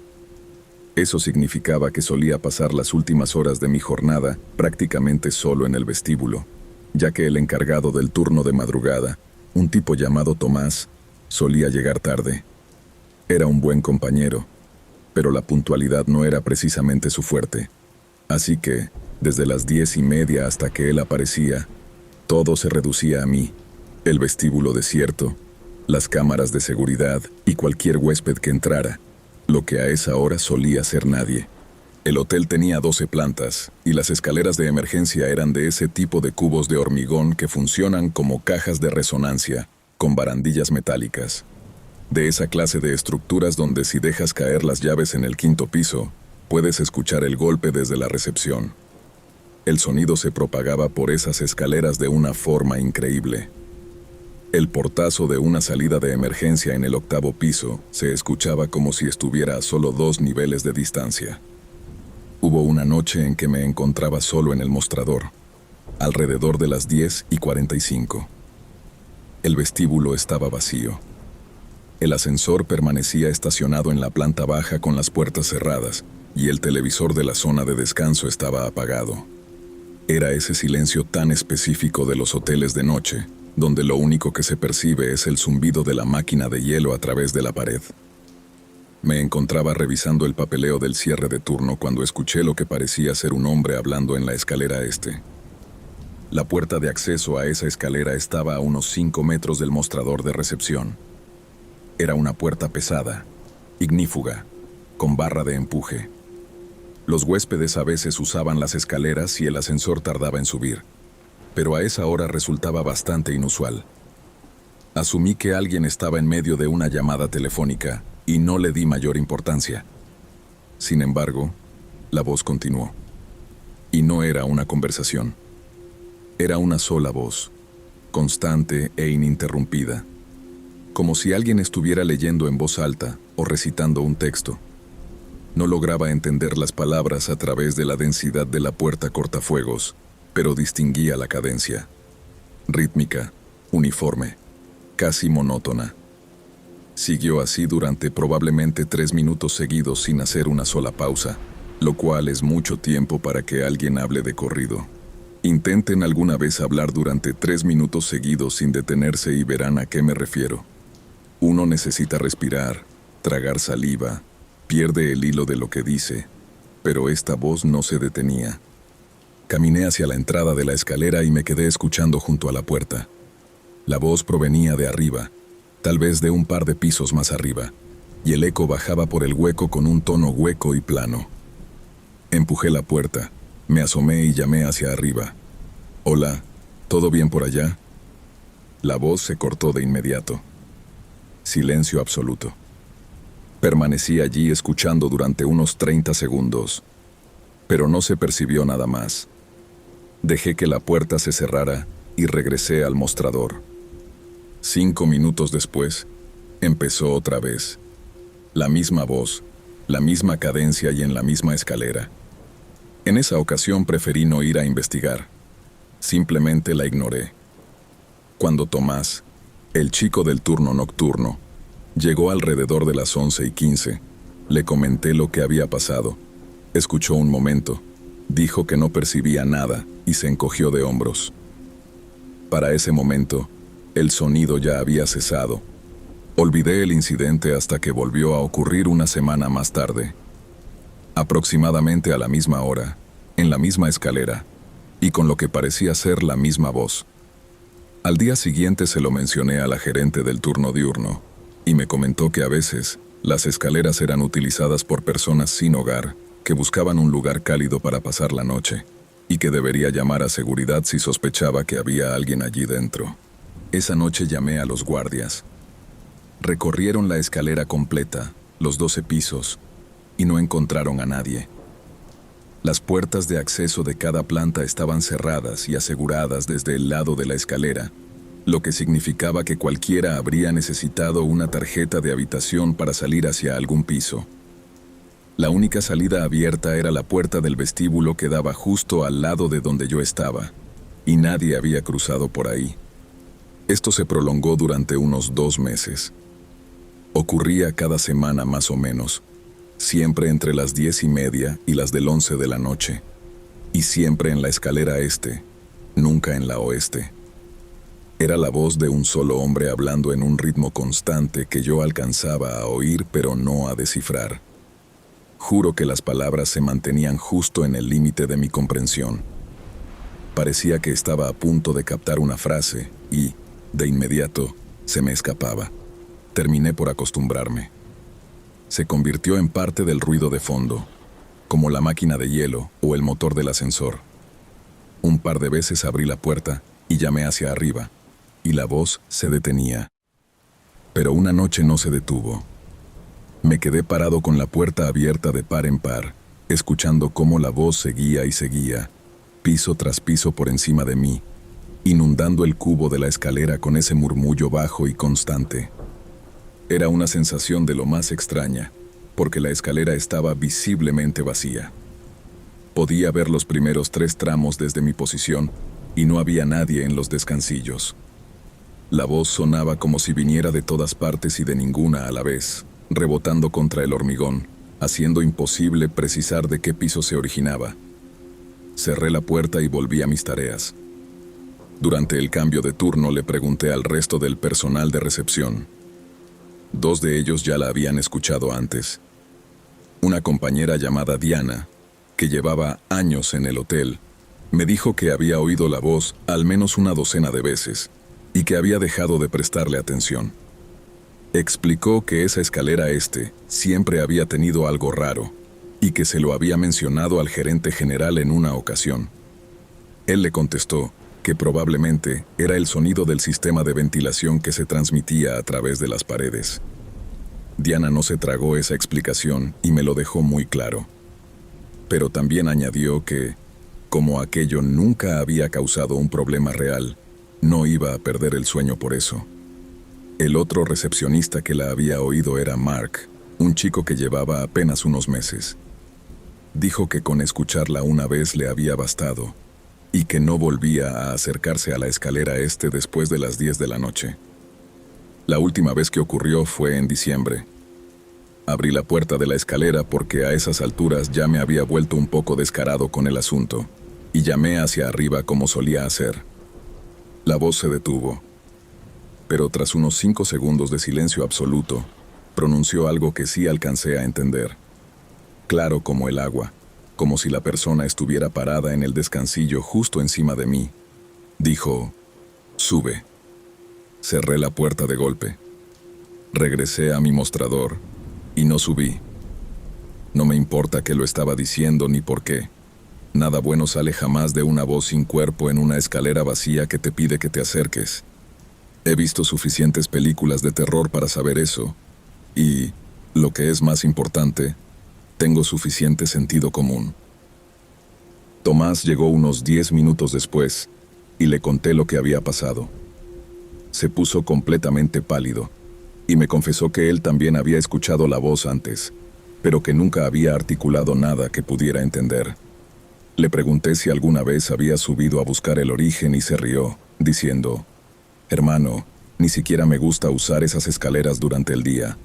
Eso significaba que solía pasar las últimas horas de mi jornada prácticamente solo en el vestíbulo, ya que el encargado del turno de madrugada, un tipo llamado Tomás, solía llegar tarde. Era un buen compañero, pero la puntualidad no era precisamente su fuerte. Así que, desde las 10:30 hasta que él aparecía, todo se reducía a mí, el vestíbulo desierto, las cámaras de seguridad y cualquier huésped que entrara, lo que a esa hora solía ser nadie. El hotel tenía 12 plantas, y las escaleras de emergencia eran de ese tipo de cubos de hormigón que funcionan como cajas de resonancia, con barandillas metálicas. De esa clase de estructuras donde si dejas caer las llaves en el 5.º piso, puedes escuchar el golpe desde la recepción. El sonido se propagaba por esas escaleras de una forma increíble. El portazo de una salida de emergencia en el 8.º piso se escuchaba como si estuviera a solo 2 niveles de distancia. Hubo una noche en que me encontraba solo en el mostrador, alrededor de las 10:45. El vestíbulo estaba vacío. El ascensor permanecía estacionado en la planta baja con las puertas cerradas, y el televisor de la zona de descanso estaba apagado. Era ese silencio tan específico de los hoteles de noche, donde lo único que se percibe es el zumbido de la máquina de hielo a través de la pared. Me encontraba revisando el papeleo del cierre de turno cuando escuché lo que parecía ser un hombre hablando en la escalera este. La puerta de acceso a esa escalera estaba a unos 5 metros del mostrador de recepción. Era una puerta pesada, ignífuga, con barra de empuje. Los huéspedes a veces usaban las escaleras y el ascensor tardaba en subir, pero a esa hora resultaba bastante inusual. Asumí que alguien estaba en medio de una llamada telefónica y no le di mayor importancia. Sin embargo, la voz continuó. Y no era una conversación. Era una sola voz, constante e ininterrumpida, como si alguien estuviera leyendo en voz alta o recitando un texto. No lograba entender las palabras a través de la densidad de la puerta cortafuegos, pero distinguía la cadencia. Rítmica, uniforme, casi monótona. Siguió así durante probablemente 3 minutos seguidos sin hacer una sola pausa, lo cual es mucho tiempo para que alguien hable de corrido. Intenten alguna vez hablar durante 3 minutos seguidos sin detenerse y verán a qué me refiero. Uno necesita respirar, tragar saliva, pierde el hilo de lo que dice, pero esta voz no se detenía. Caminé hacia la entrada de la escalera y me quedé escuchando junto a la puerta. La voz provenía de arriba, tal vez de un par de pisos más arriba, y el eco bajaba por el hueco con un tono hueco y plano. Empujé la puerta, me asomé y llamé hacia arriba. «Hola, ¿todo bien por allá?» La voz se cortó de inmediato. Silencio absoluto. Permanecí allí escuchando durante unos 30 segundos, pero no se percibió nada más. Dejé que la puerta se cerrara y regresé al mostrador. 5 minutos después, empezó otra vez. La misma voz, la misma cadencia y en la misma escalera. En esa ocasión preferí no ir a investigar. Simplemente la ignoré. Cuando Tomás, el chico del turno nocturno, llegó alrededor de las 11:15, le comenté lo que había pasado. Escuchó un momento, dijo que no percibía nada y se encogió de hombros. Para ese momento, el sonido ya había cesado. Olvidé el incidente hasta que volvió a ocurrir una semana más tarde. Aproximadamente a la misma hora, en la misma escalera, y con lo que parecía ser la misma voz. Al día siguiente se lo mencioné a la gerente del turno diurno, y me comentó que a veces las escaleras eran utilizadas por personas sin hogar que buscaban un lugar cálido para pasar la noche, y que debería llamar a seguridad si sospechaba que había alguien allí dentro. Esa noche llamé a los guardias. Recorrieron la escalera completa, los 12 pisos, y no encontraron a nadie. Las puertas de acceso de cada planta estaban cerradas y aseguradas desde el lado de la escalera, lo que significaba que cualquiera habría necesitado una tarjeta de habitación para salir hacia algún piso. La única salida abierta era la puerta del vestíbulo que daba justo al lado de donde yo estaba, y nadie había cruzado por ahí. Esto se prolongó durante unos 2 meses. Ocurría cada semana más o menos, siempre entre las 10:30 y las del 11 de la noche, y siempre en la escalera este, nunca en la oeste. Era la voz de un solo hombre hablando en un ritmo constante que yo alcanzaba a oír pero no a descifrar. Juro que las palabras se mantenían justo en el límite de mi comprensión. Parecía que estaba a punto de captar una frase y, de inmediato, se me escapaba. Terminé por acostumbrarme. se convirtió en parte del ruido de fondo, como la máquina de hielo o el motor del ascensor. Un par de veces abrí la puerta y llamé hacia arriba, y la voz se detenía. Pero una noche no se detuvo. Me quedé parado con la puerta abierta de par en par, escuchando cómo la voz seguía y seguía, piso tras piso por encima de mí, inundando el cubo de la escalera con ese murmullo bajo y constante. Era una sensación de lo más extraña, porque la escalera estaba visiblemente vacía. Podía ver los primeros 3 tramos desde mi posición y no había nadie en los descansillos. La voz sonaba como si viniera de todas partes y de ninguna a la vez, rebotando contra el hormigón, haciendo imposible precisar de qué piso se originaba. Cerré la puerta y volví a mis tareas. Durante el cambio de turno le pregunté al resto del personal de recepción. 2 de ellos ya la habían escuchado antes. Una compañera llamada Diana, que llevaba años en el hotel, me dijo que había oído la voz al menos una docena de veces y que había dejado de prestarle atención. Explicó que esa escalera siempre había tenido algo raro y que se lo había mencionado al gerente general en una ocasión. Él le contestó que probablemente era el sonido del sistema de ventilación que se transmitía a través de las paredes. Diana no se tragó esa explicación y me lo dejó muy claro. Pero también añadió que, como aquello nunca había causado un problema real, no iba a perder el sueño por eso. El otro recepcionista que la había oído era Mark, un chico que llevaba apenas unos meses. Dijo que con escucharla una vez le había bastado y que no volvía a acercarse a la escalera después de las 10 de la noche. La última vez que ocurrió fue en diciembre. Abrí la puerta de la escalera porque a esas alturas ya me había vuelto un poco descarado con el asunto y llamé hacia arriba como solía hacer. La voz se detuvo, pero tras unos 5 segundos de silencio absoluto, pronunció algo que sí alcancé a entender. Claro como el agua, como si la persona estuviera parada en el descansillo justo encima de mí. Dijo, «Sube». Cerré la puerta de golpe. Regresé a mi mostrador y no subí. No me importa qué lo estaba diciendo ni por qué. Nada bueno sale jamás de una voz sin cuerpo en una escalera vacía que te pide que te acerques. He visto suficientes películas de terror para saber eso. Y, lo que es más importante, tengo suficiente sentido común. Tomás llegó unos 10 minutos después y le conté lo que había pasado. Se puso completamente pálido y me confesó que él también había escuchado la voz antes, pero que nunca había articulado nada que pudiera entender. Le pregunté si alguna vez había subido a buscar el origen y se rió, diciendo, «Hermano, ni siquiera me gusta usar esas escaleras durante el día».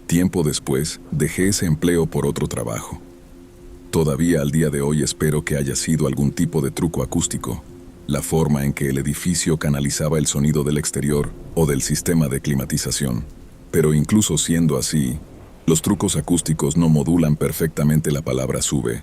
Tiempo después, dejé ese empleo por otro trabajo. Todavía al día de hoy espero que haya sido algún tipo de truco acústico, la forma en que el edificio canalizaba el sonido del exterior o del sistema de climatización. Pero incluso siendo así, los trucos acústicos no modulan perfectamente la palabra sube.